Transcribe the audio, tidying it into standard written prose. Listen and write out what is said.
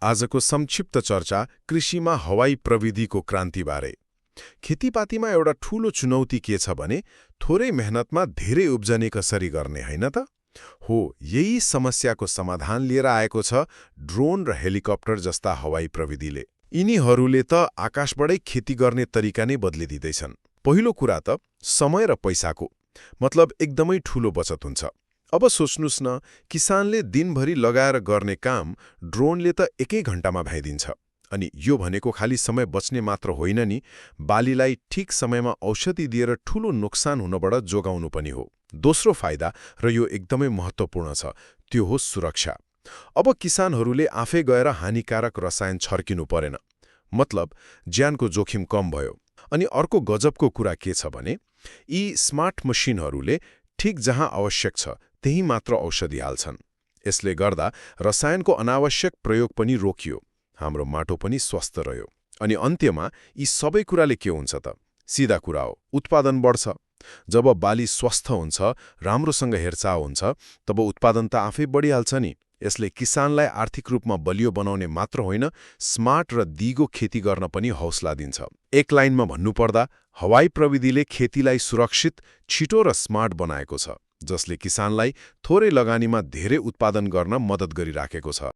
आजको संक्षिप्त चर्चा कृषिमा हवाई प्रविधिको क्रान्तिबारे। खेतीपातीमा एउटा ठूलो चुनौती के छ भने थोरै मेहनतमा धेरै उब्जनी कसरी गर्ने, होइन त? हो, यही समस्याको समाधान लिएर आएको छ ड्रोन र हेलिकप्टर जस्ता हवाई प्रविधिले। यिनीहरूले त आकाशबाटै खेती गर्ने तरिका नै बदलिदिँदैछन्। पहिलो कुरा त समय र पैसाको, मतलब एकदमै ठूलो बचत हुन्छ। अब सोच्नुस् न, किसानले दिनभरि लगाएर गर्ने काम ड्रोनले त एकै घण्टामा भ्याइदिन्छ। अनि यो भनेको खाली समय बच्ने मात्र होइन नि, बालीलाई ठिक समयमा औषधि दिएर ठूलो नोक्सान हुनबाट जोगाउनु पनि हो। दोस्रो फाइदा, र यो एकदमै महत्त्वपूर्ण छ, त्यो हो सुरक्षा। अब किसानहरूले आफै गएर हानिकारक रसायन छर्किनु परेन, मतलब ज्यानको जोखिम कम भयो। अनि अर्को गजबको कुरा के छ भने यी स्मार्ट मसिनहरूले ठिक जहाँ आवश्यक छ त्यही मात्र औषधि हाल्छन्। यसले गर्दा रसायनको अनावश्यक प्रयोग पनि रोकियो, हाम्रो माटो पनि स्वस्थ रह्यो। अनि अन्त्यमा यी सबै कुराले के हुन्छ त? सिधा कुरा हो, उत्पादन बढ्छ। जब बाली स्वस्थ हुन्छ, राम्रोसँग हेरचाह हुन्छ, तब उत्पादन त आफै बढिहाल्छ नि। यसले किसानलाई आर्थिक रूपमा बलियो बनाउने मात्र होइन, स्मार्ट र दिगो खेती गर्न पनि हौसला दिन्छ। एक लाइनमा भन्नुपर्दा हवाई प्रविधिले खेतीलाई सुरक्षित, छिटो र स्मार्ट बनाएको छ, जसले किसानलाई थोरै लगानीमा धेरै उत्पादन गर्न मद्दत गरिराखेको छ।